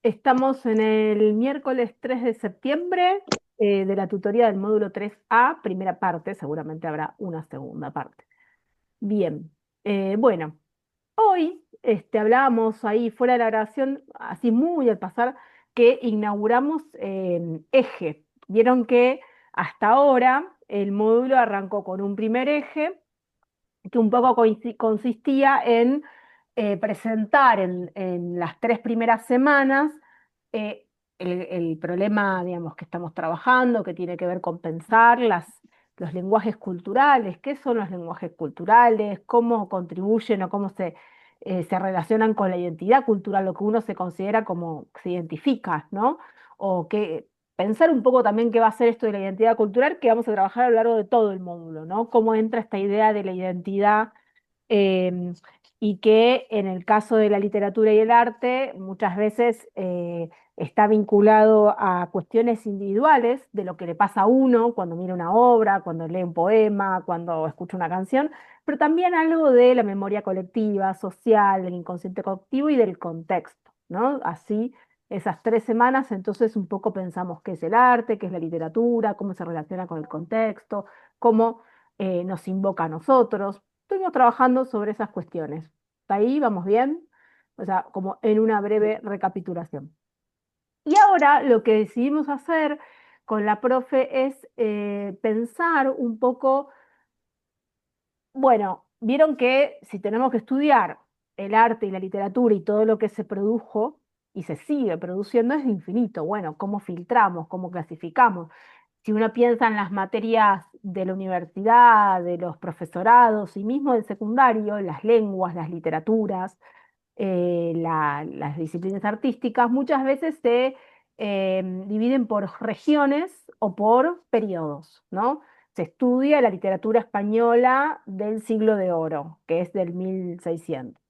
Estamos en el miércoles 3 de septiembre de la tutoría del módulo 3A, primera parte, seguramente habrá una segunda parte. Bien, bueno, hoy hablábamos ahí fuera de la grabación, así muy al pasar, que inauguramos eje. Vieron que hasta ahora el módulo arrancó con un primer eje que un poco consistía en presentar en las 3 primeras semanas eh, el problema, digamos, que estamos trabajando, que tiene que ver con pensar los lenguajes culturales, qué son los lenguajes culturales, cómo contribuyen o cómo se relacionan con la identidad cultural, lo que uno se considera como se identifica, ¿no? O que pensar un poco también qué va a ser esto de la identidad cultural, que vamos a trabajar a lo largo de todo el módulo, ¿no? Cómo entra esta idea de la identidad eh, y que en el caso de la literatura y el arte muchas veces está vinculado a cuestiones individuales de lo que le pasa a uno cuando mira una obra, cuando lee un poema, cuando escucha una canción, pero también algo de la memoria colectiva, social, del inconsciente colectivo y del contexto, ¿no? Así, esas 3 semanas, entonces un poco pensamos qué es el arte, qué es la literatura, cómo se relaciona con el contexto, cómo nos invoca a nosotros. Estuvimos trabajando sobre esas cuestiones. ¿Hasta ahí vamos bien? O sea, como en una breve recapitulación. Y ahora lo que decidimos hacer con la profe es pensar un poco, bueno, vieron que si tenemos que estudiar el arte y la literatura y todo lo que se produjo y se sigue produciendo es infinito. Bueno, ¿cómo filtramos? ¿Cómo clasificamos? Si uno piensa en las materias de la universidad, de los profesorados y mismo del secundario, las lenguas, las literaturas, las disciplinas artísticas, muchas veces se dividen por regiones o por periodos, ¿no? Se estudia la literatura española del siglo de oro, que es del 1600.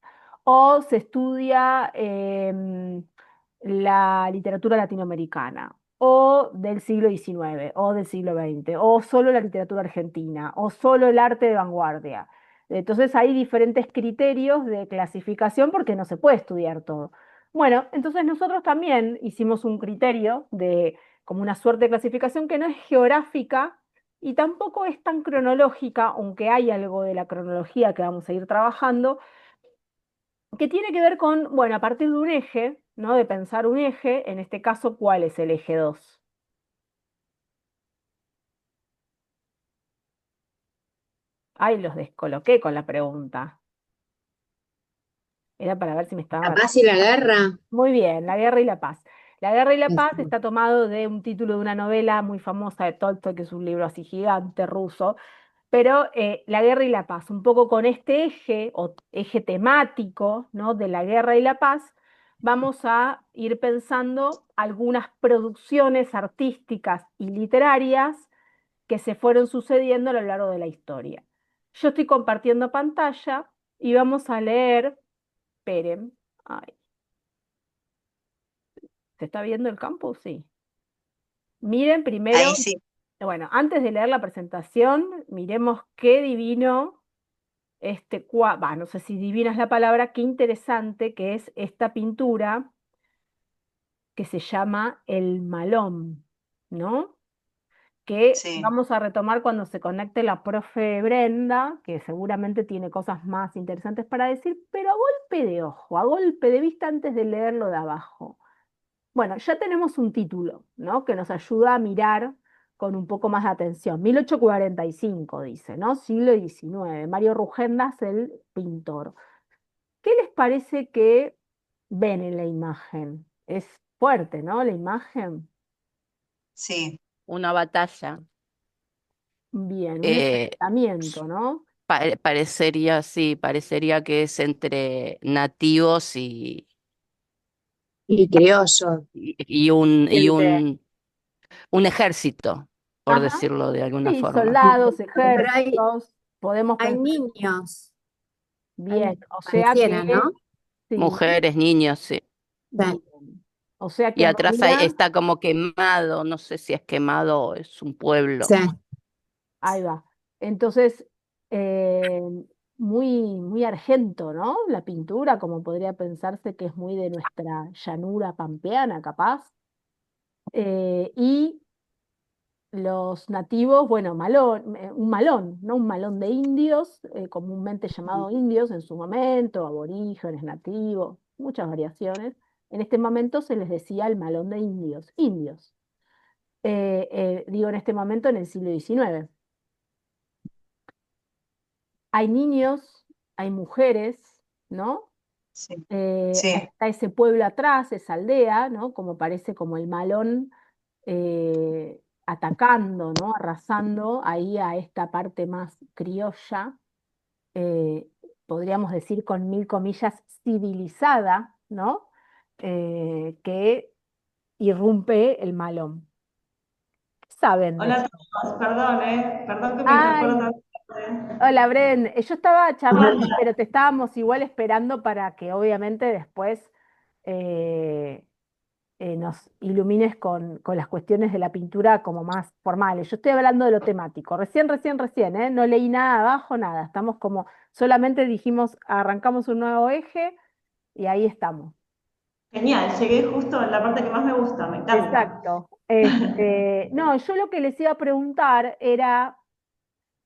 O se estudia la literatura latinoamericana, o del siglo XIX, o del siglo XX, o solo la literatura argentina, o solo el arte de vanguardia. Entonces hay diferentes criterios de clasificación porque no se puede estudiar todo. Bueno, entonces nosotros también hicimos un criterio de como una suerte de clasificación que no es geográfica y tampoco es tan cronológica, aunque hay algo de la cronología que vamos a ir trabajando, que tiene que ver con, bueno, a partir de un eje, ¿no? De pensar un eje, en este caso, ¿cuál es el eje 2? Ay, los descoloqué con la pregunta. Era para ver si me La estaba... paz y la guerra. Muy bien, La guerra y la paz. La guerra y la paz Ujú. está tomado de un título de una novela muy famosa de Tolstoy, que es un libro así gigante ruso, pero La guerra y la paz, un poco con este eje o eje temático, ¿no? De la guerra y la paz, vamos a ir pensando algunas producciones artísticas y literarias que se fueron sucediendo a lo largo de la historia. Yo estoy compartiendo pantalla y vamos a leer, esperen, ay, ¿se está viendo el campo? Sí. Miren Ahí primero, sí. bueno, antes de leer la presentación, miremos qué divino no sé si divina es la palabra, qué interesante que es esta pintura que se llama El Malón, ¿no? Que Sí. vamos a retomar cuando se conecte la profe Brenda, que seguramente tiene cosas más interesantes para decir, pero a golpe de ojo, a golpe de vista antes de leerlo de abajo. Bueno, ya tenemos un título, ¿no? Que nos ayuda a mirar con un poco más de atención. 1845 dice, ¿no? Siglo XIX. Mario Rugendas, el pintor. ¿Qué les parece que ven en la imagen? Es fuerte, ¿no? La imagen. Sí. Una batalla. Bien, un Eh, enfrentamiento, ¿no? parecería, sí, parecería que es entre nativos Y criollo. y un, y Entre, un, un ejército, por ajá, decirlo de alguna sí, forma. soldados, Pero ejércitos, podemos hay pensar niños, bien, o sea pareciera, que ¿no? sí, Mujeres, niños, sí. bien. O sea que Y en atrás realidad está como quemado, no sé si es quemado o es un Sí. pueblo. ahí va. Entonces, eh, muy argento, ¿no? La pintura, como podría pensarse que es muy de nuestra llanura pampeana, capaz. Y los nativos, bueno, un malón, ¿no? Un malón de indios, comúnmente llamado indios en su momento, aborígenes, nativos, muchas variaciones. En este momento se les decía el malón de indios, indios. Digo en este momento en el siglo XIX. Hay niños, hay mujeres, ¿no? Sí, sí, Está ese pueblo atrás, esa aldea, ¿no? Como parece como el malón atacando, ¿no? Arrasando ahí a esta parte más criolla, eh, podríamos decir con mil comillas, civilizada, ¿no? Que irrumpe el malón. ¿Qué saben de Hola eso? a todos, perdón, perdón que me incorporo Ay, tan tarde. hola Bren, yo estaba charlando, pero te estábamos igual esperando para que obviamente después eh, nos ilumines con las cuestiones de la pintura como más formales. Yo estoy hablando de lo temático. Recién, ¿eh? No leí nada abajo, nada. Estamos como, solamente dijimos, arrancamos un nuevo eje y ahí estamos. Genial, llegué justo en la parte que más me gusta, me encanta. Exacto. No, yo lo que les iba a preguntar era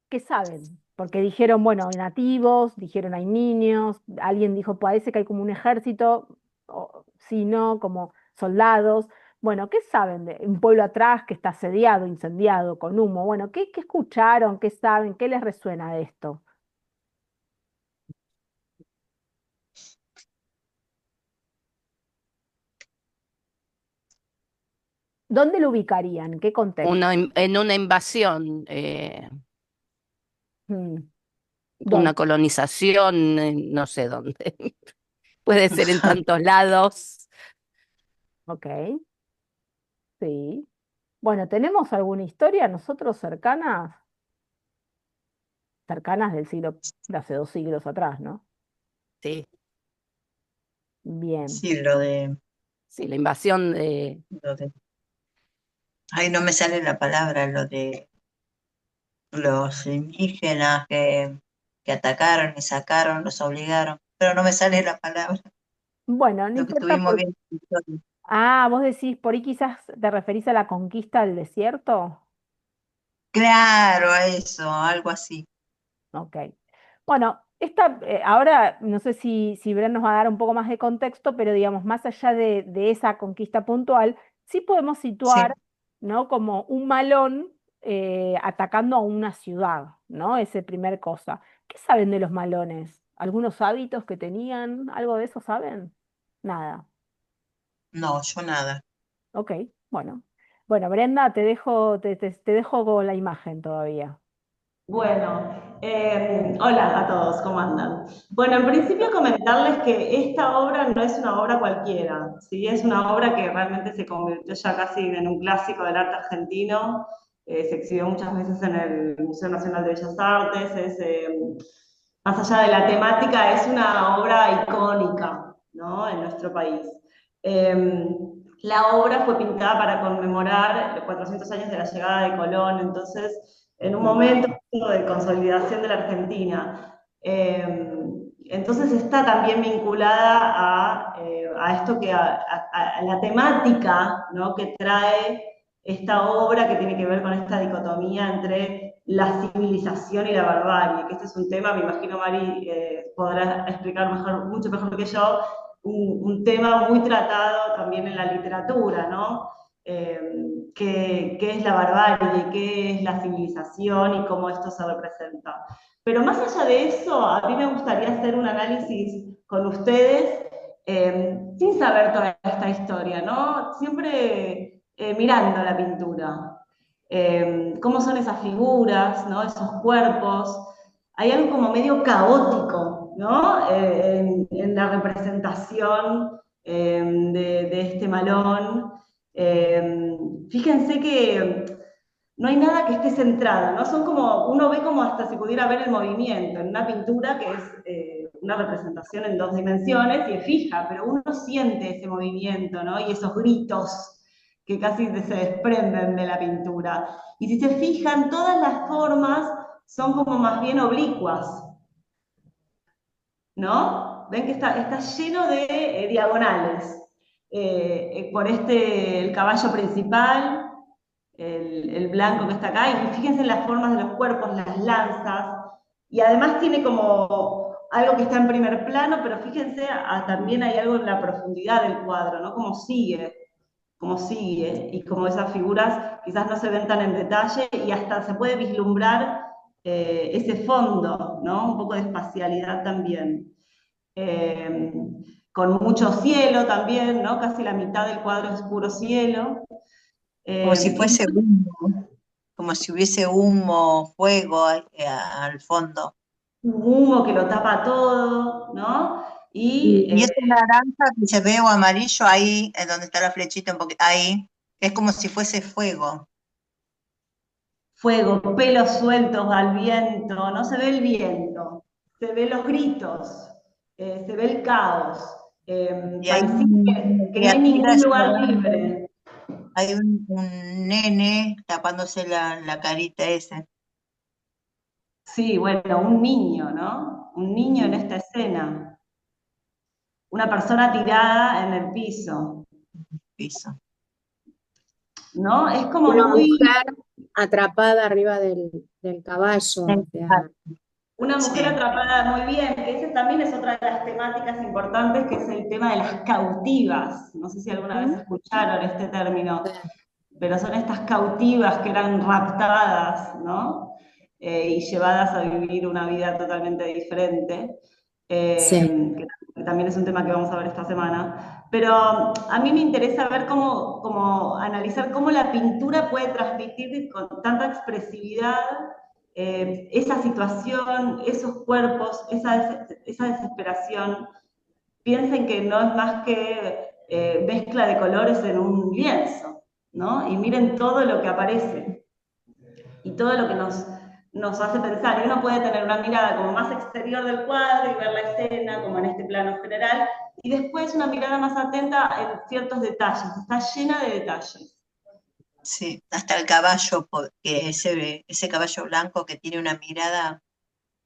¿qué saben? Porque dijeron, bueno, hay nativos, dijeron hay niños, alguien dijo, parece que hay como un ejército, o si no, como soldados. Bueno, ¿qué saben de un pueblo atrás que está asediado, incendiado, con humo? Bueno, ¿qué escucharon? ¿Qué saben? ¿Qué les resuena de esto? ¿Dónde lo ubicarían? ¿En qué contexto? En una invasión, Mm, una ¿Dónde? colonización, no sé dónde. Puede ser en tantos lados. Ok, sí. Bueno, ¿tenemos alguna historia nosotros cercanas del siglo, de hace 2 siglos atrás, ¿no? Sí, Bien. sí, sí, la invasión de lo de, ay, no me sale la palabra, lo de los indígenas que atacaron y sacaron, los obligaron, pero no me sale la palabra, Bueno, no lo que importa estuvimos por... viendo. Ah, vos decís, por ahí quizás te referís a la conquista del desierto. Claro, a eso, algo así. Ok. Bueno, ahora no sé si Bren nos va a dar un poco más de contexto, pero digamos, más allá de esa conquista puntual, sí podemos Sí, situar, ¿no? Como un malón atacando a una ciudad, ¿no? Ese primer cosa. ¿Qué saben de los malones? ¿Algunos hábitos que tenían? ¿Algo de eso saben? Nada. no, yo nada. Ok, bueno. Bueno, Brenda, te dejo con la imagen todavía. Bueno, hola a todos, ¿cómo andan? Bueno, en principio comentarles que esta obra no es una obra cualquiera, ¿sí? Es una obra que realmente se convirtió ya casi en un clásico del arte argentino, se exhibió muchas veces en el Museo Nacional de Bellas Artes, más allá de la temática, es una obra icónica, ¿no? En nuestro país. Eh, la obra fue pintada para conmemorar los 400 años de la llegada de Colón, entonces en un momento de consolidación de la Argentina. Entonces está también vinculada a esto a la temática, ¿no? Que trae esta obra que tiene que ver con esta dicotomía entre la civilización y la barbarie, que este es un tema, me imagino Mari podrá explicar mejor, mucho mejor que yo, un tema muy tratado también en la literatura, ¿no? Qué es la barbarie, qué es la civilización y cómo esto se representa. Pero más allá de eso, a mí me gustaría hacer un análisis con ustedes sin saber toda esta historia, ¿no? Siempre mirando la pintura. Cómo son esas figuras, ¿no? Esos cuerpos. Hay algo como medio caótico, ¿no? En la representación de este malón. Fíjense que no hay nada que esté centrado, ¿no? Son como, uno ve como hasta si pudiera ver el movimiento en una pintura que es una representación en 2 dimensiones y es fija, pero uno siente ese movimiento, ¿no? Y esos gritos que casi se desprenden de la pintura. Y si se fijan, todas las formas son como más bien oblicuas, ¿no? Ven que está lleno de diagonales. Por el caballo principal, el blanco que está acá, y fíjense en las formas de los cuerpos, las lanzas, y además tiene como algo que está en primer plano, pero fíjense, también hay algo en la profundidad del cuadro, ¿no? Como sigue, y como esas figuras quizás no se ven tan en detalle, y hasta se puede vislumbrar ese fondo, ¿no? Un poco de espacialidad también. Eh, con mucho cielo también, ¿no? Casi la mitad del cuadro es puro cielo. Como si Y fuese humo, como si hubiese humo, fuego al fondo. un humo que lo tapa todo, ¿no? Y Y ese naranja que se ve o amarillo ahí, donde está la flechita un poquito, ahí, es como si fuese fuego. fuego, pelos sueltos al viento, no se ve el viento, se ve los gritos, se ve el caos. Y hay Parecía una que no hay criatura ningún lugar llorando, libre. hay un nene tapándose la carita ese. Sí, bueno, un niño, ¿no? Un niño en esta escena. Una persona tirada en el piso, Piso. ¿no? Es como Una muy mujer atrapada arriba del caballo, o sea, una mujer Sí, atrapada muy bien, que esa también es otra de las temáticas importantes, que es el tema de las cautivas. No sé si alguna vez ¿Mm? escucharon este término, pero son estas cautivas que eran raptadas, ¿no? Y llevadas a vivir una vida totalmente diferente, sí, que también es un tema que vamos a ver esta semana. Pero a mí me interesa ver analizar cómo la pintura puede transmitir con tanta expresividad esa situación, esos cuerpos, esa desesperación. Piensen que no es más que mezcla de colores en un lienzo, ¿no? Y miren todo lo que aparece y todo lo que nos hace pensar. Y uno puede tener una mirada como más exterior del cuadro y ver la escena como en este plano general, y después una mirada más atenta en ciertos detalles. Está llena de detalles. sí, hasta el caballo, que ese caballo blanco que tiene una mirada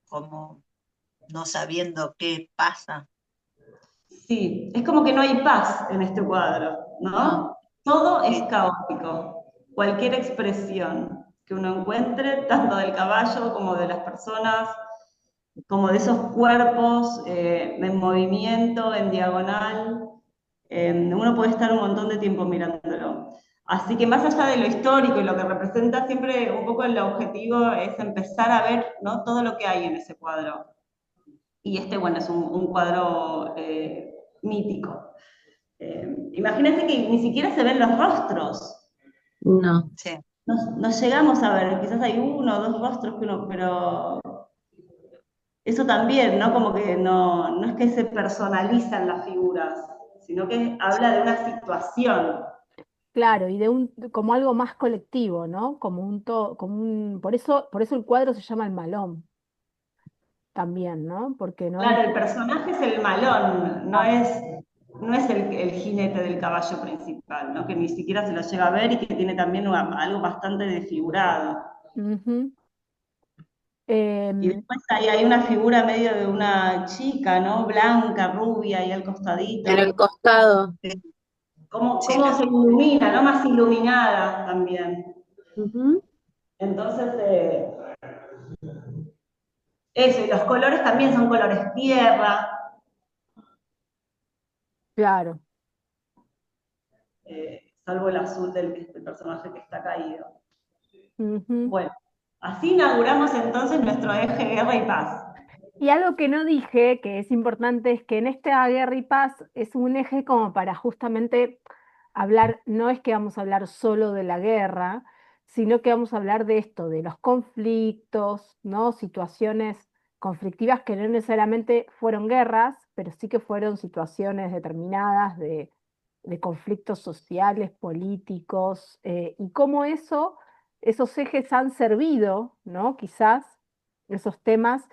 como no sabiendo qué pasa. Sí, es como que no hay paz en este cuadro, no, ¿no? Todo es Sí, caótico. Cualquier expresión que uno encuentre, tanto del caballo como de las personas, como de esos cuerpos en movimiento, en diagonal, uno puede estar un montón de tiempo mirándolo. Así que más allá de lo histórico y lo que representa, siempre un poco el objetivo es empezar a ver, ¿no? Todo lo que hay en ese cuadro. Y bueno, es un cuadro mítico. Imagínense que ni siquiera se ven los rostros. no. sí. No llegamos a ver, quizás hay uno o dos rostros pero eso también, ¿no? Como que no es que se personalizan las figuras, sino que habla de una situación. Claro, y como algo más colectivo, ¿no? Por eso el cuadro se llama El Malón también, ¿no? Porque no es. Claro, el personaje es el malón, no es el jinete del caballo principal, ¿no? Que ni siquiera se lo llega a ver y que tiene también algo bastante desfigurado. Ujú. Y Em, después ahí hay una figura medio de una chica, ¿no? Blanca, rubia, ahí al En el costadito. costado. Sí, sí, Cómo se ilumina, ¿no? Más iluminada también. Ujú. Entonces, eso, y los colores también son colores tierra, claro. salvo el azul del personaje que está caído. Ujú. Bueno, así inauguramos entonces nuestro eje guerra y paz. Y algo que no dije, que es importante, es que en esta Guerra y Paz es un eje como para justamente hablar, no es que vamos a hablar solo de la guerra, sino que vamos a hablar de esto, de los conflictos, ¿no? Situaciones conflictivas que no necesariamente fueron guerras, pero sí que fueron situaciones determinadas de conflictos sociales, políticos, y cómo esos ejes han servido, ¿no? Quizás esos temas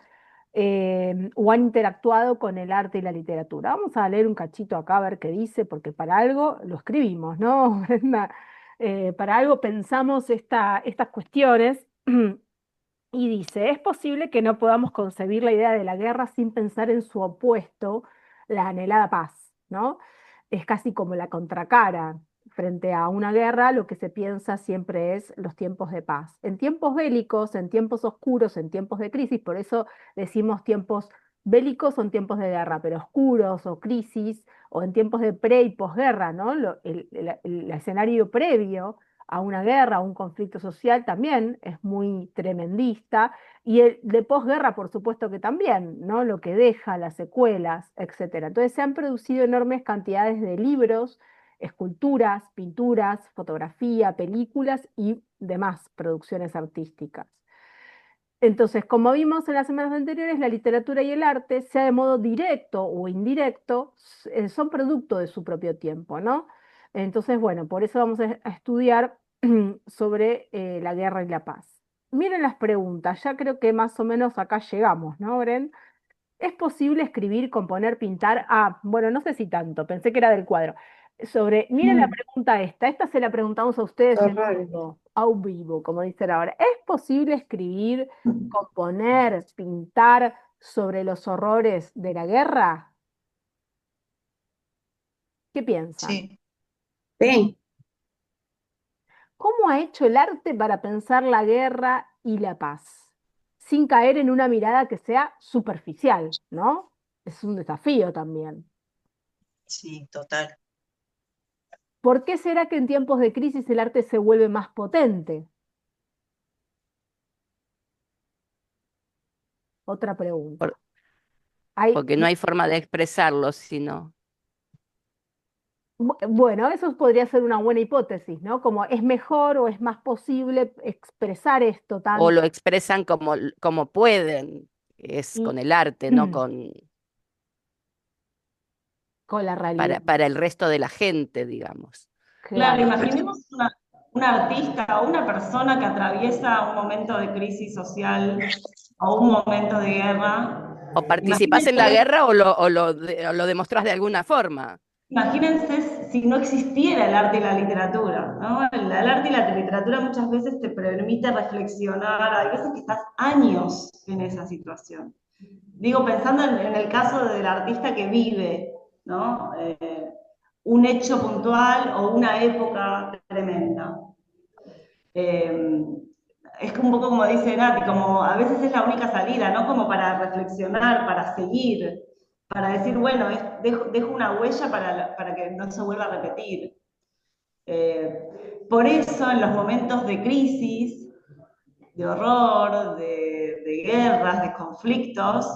o han interactuado con el arte y la literatura. Vamos a leer un cachito acá a ver qué dice, porque para algo lo escribimos, ¿no, Brenda? Para algo pensamos estas cuestiones. Y dice, es posible que no podamos concebir la idea de la guerra sin pensar en su opuesto, la anhelada paz, ¿no? Es casi como la contracara. Frente a una guerra, lo que se piensa siempre es los tiempos de paz. En tiempos bélicos, en tiempos oscuros, en tiempos de crisis, por eso decimos tiempos bélicos son tiempos de guerra, pero oscuros o crisis, o en tiempos de pre y posguerra, ¿no? El escenario previo a una guerra, a un conflicto social también es muy tremendista, y el de posguerra, por supuesto que también, ¿no? Lo que deja, las secuelas, etcétera. Entonces se han producido enormes cantidades de libros, esculturas, pinturas, fotografía, películas y demás producciones artísticas. Entonces, como vimos en las semanas anteriores, la literatura y el arte, sea de modo directo o indirecto, son producto de su propio tiempo, ¿no? Entonces, bueno, por eso vamos a estudiar sobre la guerra y la paz. Miren las preguntas, ya creo que más o menos acá llegamos, ¿no, Bren? ¿Es posible escribir, componer, pintar? Ah, bueno, no sé si tanto, pensé que era del cuadro. Miren la pregunta esta se la preguntamos a ustedes en Horrores. vivo, au vivo, como dicen ahora. ¿Es posible escribir, componer, pintar sobre los horrores de la guerra? ¿Qué piensan? Sí, Sí, ¿Cómo ha hecho el arte para pensar la guerra y la paz? Sin caer en una mirada que sea superficial, ¿no? Es un desafío también. sí, total. ¿Por qué será que en tiempos de crisis el arte se vuelve más potente? Otra pregunta. por- Hay, porque no hay forma de expresarlo, sino, bueno, eso podría ser una buena hipótesis, ¿no? Como es mejor o es más posible expresar esto o tanto lo expresan como pueden, es y con el arte, no con, con la realidad. para el resto de la gente, digamos. Claro, Claro. imaginemos una artista o una persona que atraviesa un momento de crisis social o un momento de guerra. O participás en la Imagínense, guerra o lo demostrás de alguna forma. imagínense si no existiera el arte y la literatura, ¿no? El arte y la literatura muchas veces te permite reflexionar, hay veces que estás años en esa situación. Digo, pensando en el caso del artista que vive, ¿no? Un hecho puntual o una época tremenda. Eh, es un poco como dice Nati, como a veces es la única salida, ¿no? Como para reflexionar, para seguir, para decir, bueno, dejo una huella para que no se vuelva a repetir. Por eso, en los momentos de crisis, de horror, de guerras, de conflictos,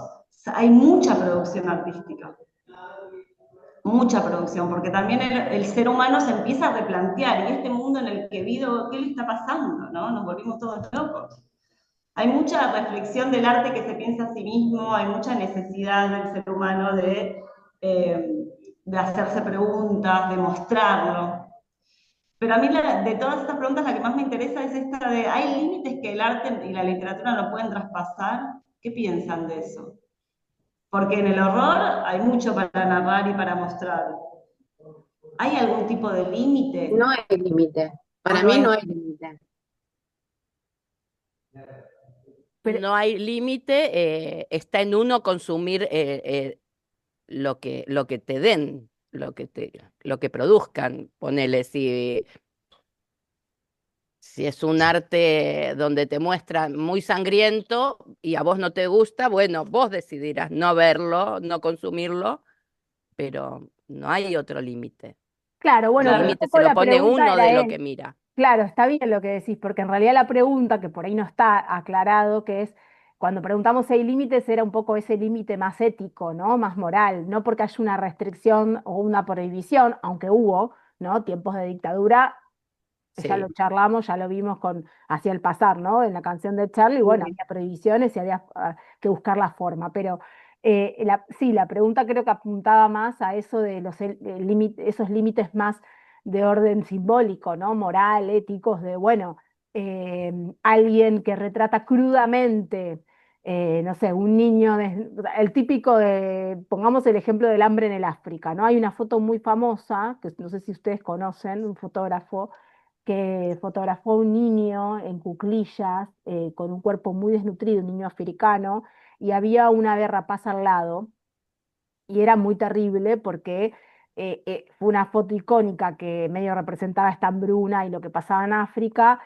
hay mucha producción artística, mucha producción, porque también el ser humano se empieza a replantear, y este mundo en el que vivo, ¿qué le está pasando? ¿No? Nos volvimos todos locos. Hay mucha reflexión del arte que se piensa a sí mismo, hay mucha necesidad del ser humano eh, de hacerse preguntas, de mostrarlo. Pero a mí de todas estas preguntas la que más me interesa es esta de, ¿hay límites que el arte y la literatura no pueden traspasar? ¿Qué piensan de eso? Porque en el horror hay mucho para narrar y para mostrar. ¿Hay algún tipo de límite? no hay límite. ¿O Para no mí hay? no hay límite. Pero, No hay límite, está en uno consumir lo que te den, lo que produzcan. Ponele, si es un arte donde te muestran muy sangriento y a vos no te gusta, bueno, vos decidirás no verlo, no consumirlo, pero no hay otro límite. claro, bueno, El pero un Claro, límite se poco lo la pone pregunta uno de era lo que él. mira. Claro, está bien lo que decís, porque en realidad la pregunta, que por ahí no está aclarado, que es, cuando preguntamos si hay límites, era un poco ese límite más ético, ¿no? Más moral, no porque haya una restricción o una prohibición, aunque hubo, ¿no? Tiempos de dictadura, ya lo Sí. charlamos, ya lo vimos con Hacia el pasar, ¿no? En la canción de Charlie, bueno, Sí. había prohibiciones y había que buscar la forma, pero sí, la pregunta creo que apuntaba más a eso de esos límites más de orden simbólico, ¿no? Moral, éticos, de, bueno, eh, alguien que retrata crudamente, no sé, un niño, el típico de, pongamos el ejemplo del hambre en el África, ¿no? Hay una foto muy famosa, que no sé si ustedes conocen, un fotógrafo que fotografó a un niño en cuclillas, con un cuerpo muy desnutrido, un niño africano, y había una ave rapaz al lado, y era muy terrible porque fue una foto icónica que medio representaba esta hambruna y lo que pasaba en África,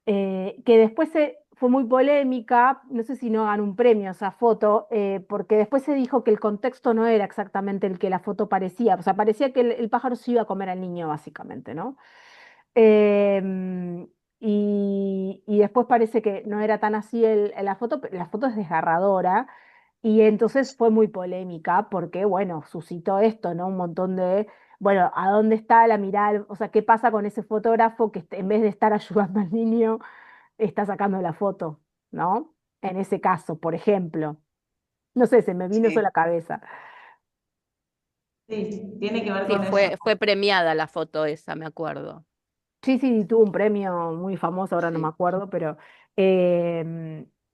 que después fue muy polémica, no sé si no ganó un premio esa foto, porque después se dijo que el contexto no era exactamente el que la foto parecía, o sea, parecía que el pájaro se iba a comer al niño, básicamente, ¿no? Y después parece que no era tan así la foto, pero la foto es desgarradora. Y entonces fue muy polémica porque, bueno, suscitó esto, ¿no? Un montón de, bueno, ¿a dónde está la mirada? O sea, ¿qué pasa con ese fotógrafo que en vez de estar ayudando al niño, está sacando la foto, ¿no? En ese caso, por ejemplo. No sé, se me vino eso a Sí, la cabeza. Sí, tiene que ver Sí, con eso. fue premiada la foto esa, me acuerdo. Sí, sí, tuvo un premio muy famoso, ahora no me Sí. acuerdo, pero...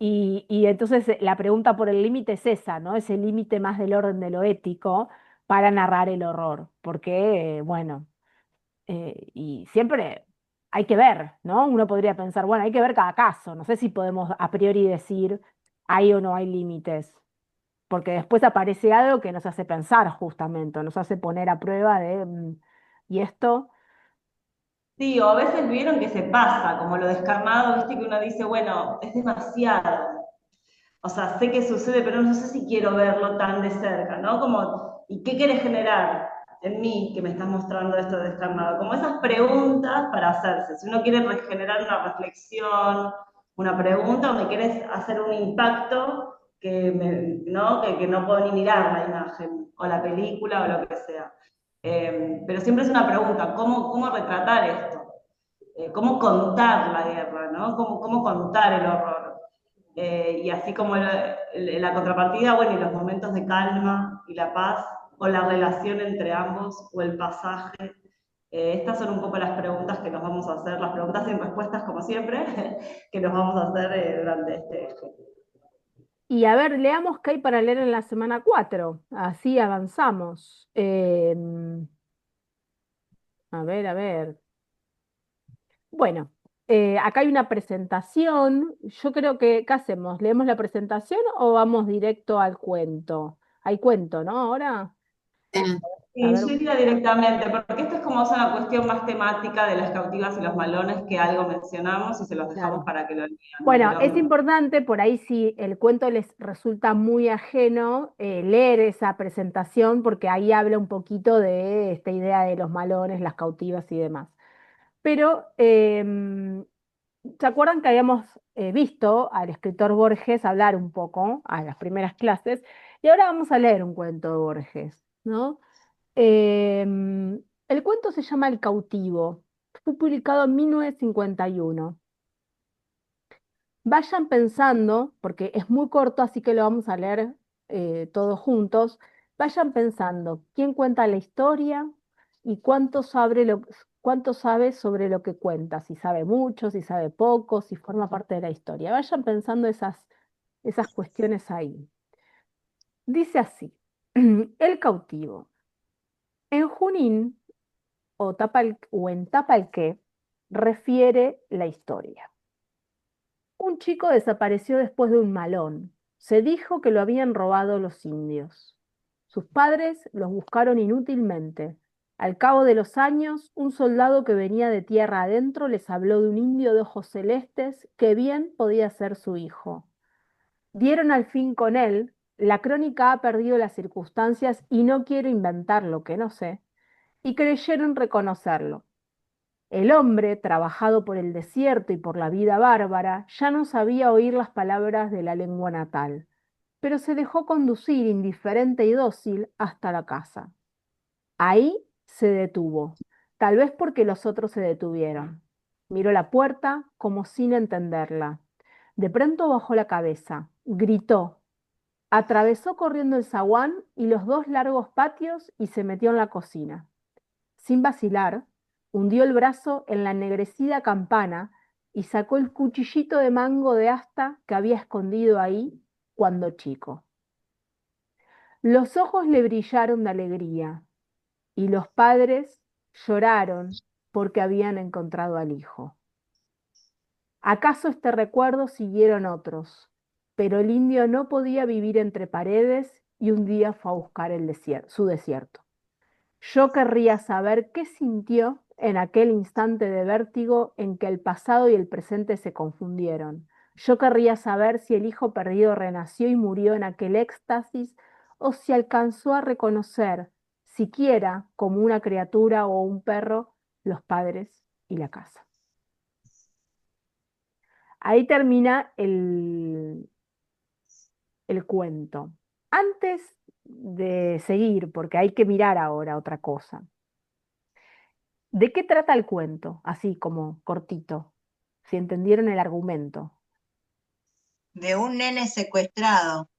y entonces la pregunta por el límite es esa, ¿no? Ese límite más del orden de lo ético para narrar el horror, porque, bueno, y siempre hay que ver, ¿no? Uno podría pensar, bueno, hay que ver cada caso, no sé si podemos a priori decir hay o no hay límites, porque después aparece algo que nos hace pensar justamente, nos hace poner a prueba de, ¿y esto? Sí, o a veces vieron que se pasa, como lo descarnado, viste que uno dice, bueno, es demasiado. O sea, sé que sucede, pero no sé si quiero verlo tan de cerca, ¿no? Como, ¿y qué quieres generar en mí que me estás mostrando esto descarnado? Como esas preguntas para hacerse. Si uno quiere generar una reflexión, una pregunta, o me quieres hacer un impacto ¿no? Que no puedo ni mirar la imagen, o la película, o lo que sea. Pero siempre es una pregunta, ¿cómo retratar esto? ¿Cómo contar la guerra, ¿no? ¿Cómo contar el horror? Y así como la contrapartida, bueno, y los momentos de calma y la paz, o la relación entre ambos, o el pasaje. Estas son un poco las preguntas que nos vamos a hacer, las preguntas sin respuestas, como siempre, que nos vamos a hacer durante este eje. Y a ver, leamos qué hay para leer en la semana 4. Así avanzamos. A ver, a ver. Bueno, acá hay una presentación. Yo creo que, ¿qué hacemos? ¿Leemos la presentación o vamos directo al cuento? Hay cuento, ¿no? Ahora, Eh, a Y ver, yo iría directamente, porque esto es como una cuestión más temática de las cautivas y los malones que algo mencionamos y se los dejamos claro. para que lo lean, Bueno, es pero importante, por ahí si el cuento les resulta muy ajeno, leer esa presentación porque ahí habla un poquito de esta idea de los malones, las cautivas y demás. Pero, ¿se acuerdan que habíamos visto al escritor Borges hablar un poco a las primeras clases? Y ahora vamos a leer un cuento de Borges, ¿no? El cuento se llama El cautivo. Fue publicado en 1951. Vayan pensando, porque es muy corto, así que lo vamos a leer todos juntos. Vayan pensando quién cuenta la historia y cuánto sabe sobre lo que cuenta, si sabe mucho, si sabe poco, si forma parte de la historia. Vayan pensando esas cuestiones ahí. Dice así, el cautivo. En Junín o en Tapalqué refiere la historia. Un chico desapareció después de un malón. Se dijo que lo habían robado los indios. Sus padres los buscaron inútilmente. Al cabo de los años, un soldado que venía de tierra adentro les habló de un indio de ojos celestes que bien podía ser su hijo. Dieron al fin con él. La crónica ha perdido las circunstancias y no quiero inventar lo que no sé. Y creyeron reconocerlo. El hombre, trabajado por el desierto y por la vida bárbara, ya no sabía oír las palabras de la lengua natal, pero se dejó conducir indiferente y dócil hasta la casa. Ahí se detuvo, tal vez porque los otros se detuvieron. Miró la puerta como sin entenderla. De pronto bajó la cabeza, gritó, atravesó corriendo el zaguán y los dos largos patios y se metió en la cocina. Sin vacilar, hundió el brazo en la ennegrecida campana y sacó el cuchillito de mango de asta que había escondido ahí cuando chico. Los ojos le brillaron de alegría y los padres lloraron porque habían encontrado al hijo. ¿Acaso este recuerdo siguieron otros? Pero el indio no podía vivir entre paredes y un día fue a buscar su desierto. Yo querría saber qué sintió en aquel instante de vértigo en que el pasado y el presente se confundieron. Yo querría saber si el hijo perdido renació y murió en aquel éxtasis o si alcanzó a reconocer, siquiera como una criatura o un perro, los padres y la casa. Ahí termina el cuento. Antes de seguir, porque hay que mirar ahora otra cosa. ¿De qué trata el cuento? Así como cortito, si entendieron el argumento. De un nene secuestrado,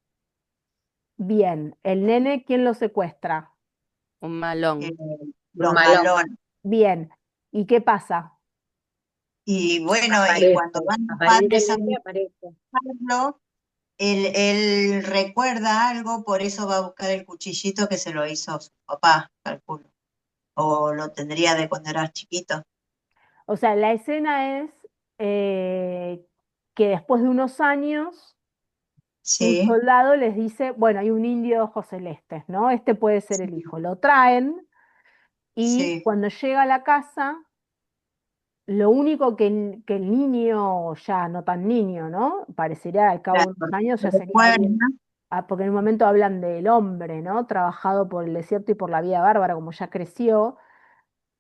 Bien, el nene, ¿quién lo secuestra? Un eh, malón. los Malón. malones. Bien, ¿y qué pasa? Y bueno, y Aparece, cuando van los padres a aparentemente aparece. buscarlo, él recuerda algo, por eso va a buscar el cuchillito que se lo hizo su papá, calculo. O lo tendría de cuando era chiquito. O sea, la escena es que después de unos años, un Sí, soldado les dice, bueno, hay un indio de ojos celestes, ¿no? Este puede ser el hijo. Lo traen y sí, cuando llega a la casa, lo único que el niño, ya no tan niño, ¿no? Parecería al cabo claro, de unos años ya sería recuerda, alguien, porque en un momento hablan del hombre, ¿no? Trabajado por el desierto y por la vida bárbara, como ya creció,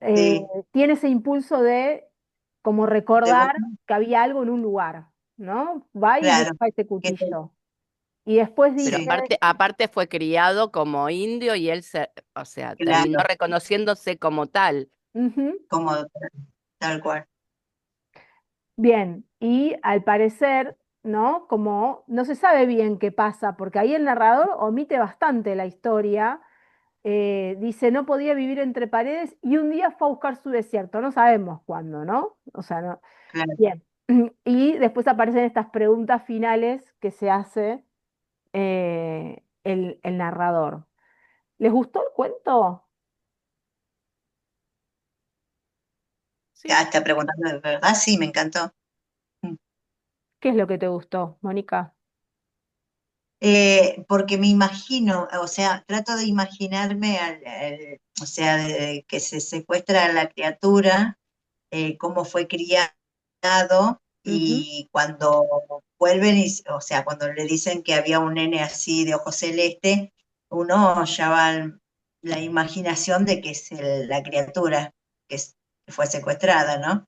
eh, sí, tiene ese impulso de como de recordar buscar, que había algo en un lugar, ¿no? Va y claro, busca ese que cuchillo. Y después Pero sí, dice, aparte fue criado como indio y él o sea, terminó claro, reconociéndose como tal. "Ujú, como tal cual. bien", y al parecer, ¿no? Como no se sabe bien qué pasa, porque ahí el narrador omite bastante la historia. Dice, no podía vivir entre paredes y un día fue a buscar su desierto. No sabemos cuándo, ¿no? O sea, no. Claro. Bien. Y después aparecen estas preguntas finales que se hace el narrador. ¿Les gustó el cuento? Sí. Está preguntando de verdad, sí, me encantó. Mm. ¿Qué es lo que te gustó, Mónica? Porque me imagino, o sea, trato de imaginarme, o sea, que se secuestra a la criatura, cómo fue criado, Ujú, y cuando vuelven, o sea, cuando le dicen que había un nene así de ojos celeste, uno ya va la imaginación de que es la criatura que fue secuestrada, ¿no?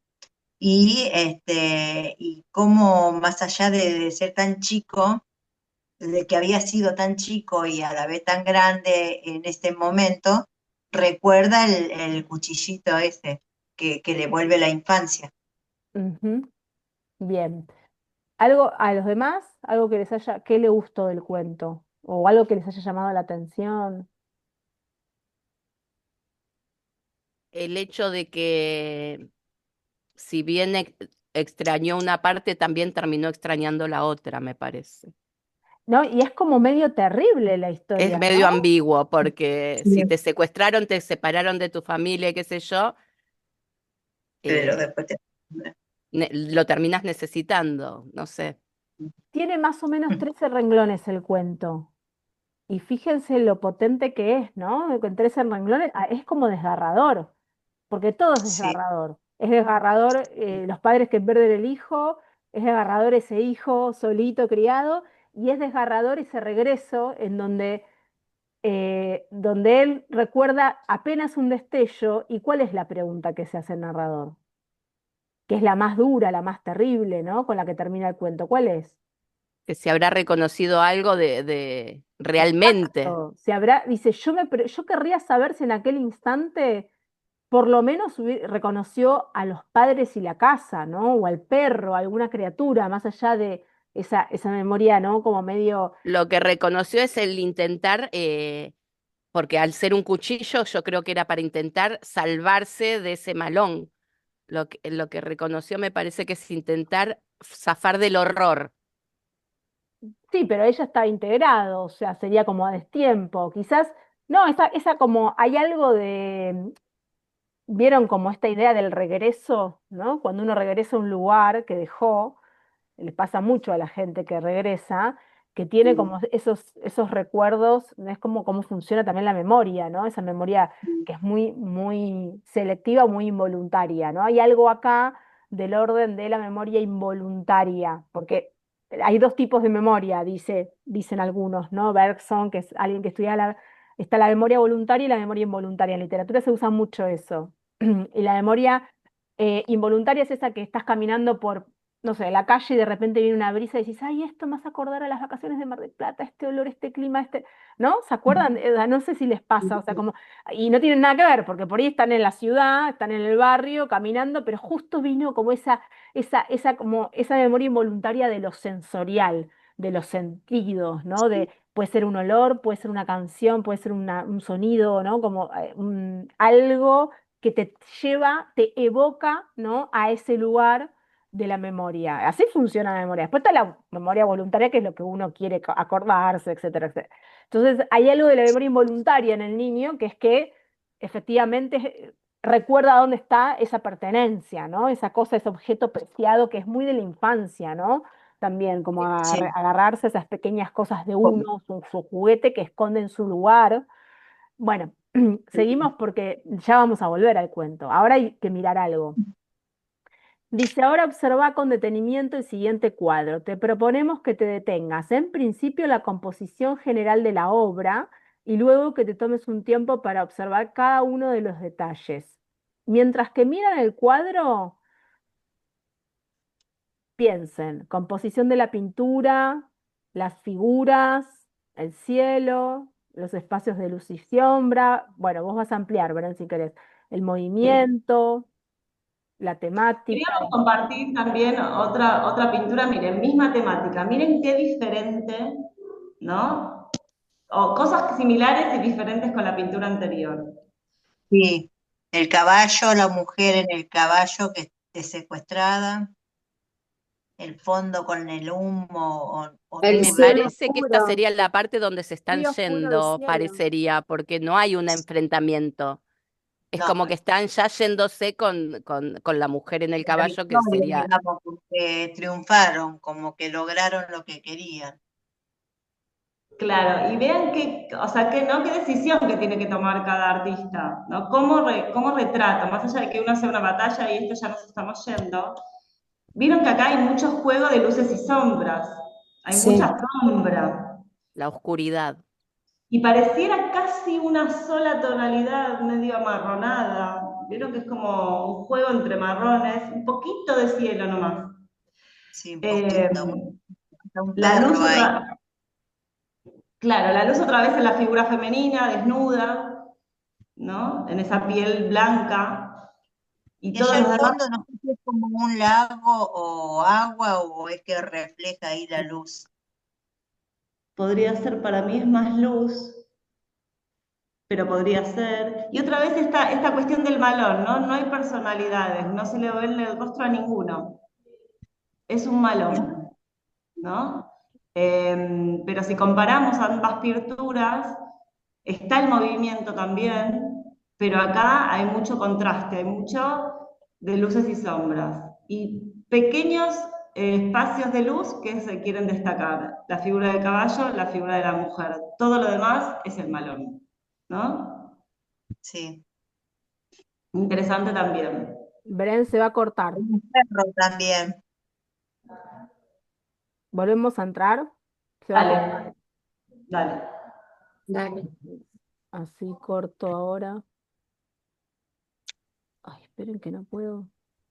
Y cómo más allá de ser tan chico, de que había sido tan chico y a la vez tan grande en este momento, recuerda el cuchillito ese que le vuelve la infancia. ujú. Bien. ¿Algo a los demás? ¿Algo que les haya, qué le gustó del cuento? ¿O algo que les haya llamado la atención? El hecho de que si bien extrañó una parte, también terminó extrañando la otra, me parece. ¿No? Y es como medio terrible la Es historia, medio ¿no? ambiguo porque Sí. si te secuestraron, te separaron de tu familia, qué sé yo, Pero eh, después te... lo terminas necesitando, no sé. Tiene más o menos 13 renglones el cuento. Y fíjense lo potente que es, ¿no? Con 13 renglones, es como desgarrador, porque todo es Sí, desgarrador. Es desgarrador los padres que pierden el hijo, es desgarrador ese hijo solito criado, y es desgarrador ese regreso en donde él recuerda apenas un destello. ¿Y cuál es la pregunta que se hace el narrador? Que es la más dura, la más terrible, ¿no? Con la que termina el cuento. ¿Cuál es? Que se habrá reconocido algo de realmente. Exacto. Se habrá, dice, yo querría saber si en aquel instante por lo menos reconoció a los padres y la casa, ¿no? O al perro, a alguna criatura, más allá de esa memoria, ¿no? Como medio... Lo que reconoció es el intentar, porque al ser un cuchillo, yo creo que era para intentar salvarse de ese malón. Lo que reconoció me parece que es intentar zafar del horror. Sí, pero ella está integrado, o sea, sería como a destiempo. Quizás, no, esa como hay algo vieron como esta idea del regreso, ¿no? Cuando uno regresa a un lugar que dejó, les pasa mucho a la gente que regresa, que tiene como esos recuerdos, ¿no? Es como cómo funciona también la memoria, ¿no? Esa memoria que es muy, muy selectiva, muy involuntaria, ¿no? Hay algo acá del orden de la memoria involuntaria, porque hay dos tipos de memoria, dicen algunos, ¿no? Bergson, que es alguien que estudia está la memoria voluntaria y la memoria involuntaria. En literatura se usa mucho eso. Y la memoria involuntaria es esa que estás caminando por, no sé, la calle y de repente viene una brisa y dices, ay, esto me hace acordar a las vacaciones de Mar del Plata, este olor, este clima, ¿no? ¿Se acuerdan? No sé si les pasa, o sea, como, y no tienen nada que ver, porque por ahí están en la ciudad, están en el barrio, caminando, pero justo vino como esa memoria involuntaria de lo sensorial, de los sentidos, ¿no? Puede ser un olor, puede ser una canción, puede ser un sonido, ¿no? Como algo que te lleva, te evoca, ¿no? A ese lugar de la memoria. Así funciona la memoria. Después está la memoria voluntaria, que es lo que uno quiere acordarse, etcétera, etcétera. Entonces, hay algo de la memoria involuntaria en el niño, que es que efectivamente recuerda dónde está esa pertenencia, ¿no? Esa cosa, ese objeto preciado que es muy de la infancia, ¿no? También como Sí. agarrarse esas pequeñas cosas de uno, su juguete que esconde en su lugar. Bueno, seguimos porque ya vamos a volver al cuento. Ahora hay que mirar algo. Dice, ahora observa con detenimiento el siguiente cuadro. Te proponemos que te detengas en principio la composición general de la obra y luego que te tomes un tiempo para observar cada uno de los detalles. Mientras que miran el cuadro, piensen, composición de la pintura, las figuras, el cielo, los espacios de luz y sombra. Bueno, vos vas a ampliar, verán si querés. El movimiento, la temática. Queríamos compartir también otra pintura, miren, misma temática, miren qué diferente, ¿no? O cosas similares y diferentes con la pintura anterior. Sí, el caballo, la mujer en el caballo que esté secuestrada, el fondo con el humo o El Me nubes. cielo parece que esta oscuro, sería la parte donde se están muy oscuro el yendo, cielo. parecería, porque no hay un enfrentamiento. Es No, como que están ya yéndose con la mujer en el la caballo, que victoria, sería digamos, porque triunfaron, como que lograron lo que querían. Claro, y vean qué, o sea, qué decisión que tiene que tomar cada artista, ¿no? Cómo retrata, más allá de que uno hace una batalla y esto ya nos estamos yendo, vieron que acá hay mucho juego de luces y sombras, hay Sí, mucha sombra, la oscuridad. y pareciera casi una sola tonalidad medio amarronada, vieron que es como un juego entre marrones, un poquito de cielo nomás. Sí, un Eh, poquito, un la luz perro ahí. claro, la luz otra vez en la figura femenina, desnuda, ¿no? En esa piel blanca, y Y todos allá los al demás fondo no sé si es como un lago o agua o es que refleja ahí la luz. podría ser, para mí es más luz, pero podría ser. Y otra vez esta cuestión del malón, ¿no? No hay personalidades, no se le ve el rostro a ninguno. Es un malón, ¿no? Pero si comparamos ambas pinturas, está el movimiento también, pero acá hay mucho contraste, hay mucho de luces y sombras. Y pequeños espacios de luz que se quieren destacar. La figura del caballo, la figura de la mujer. Todo lo demás es el malón, ¿no? Sí. Interesante también. Bren se va a cortar. Un perro también. Volvemos a entrar. Se va a cortar. Dale, dale. dale. Así corto ahora. Ay, esperen que no puedo.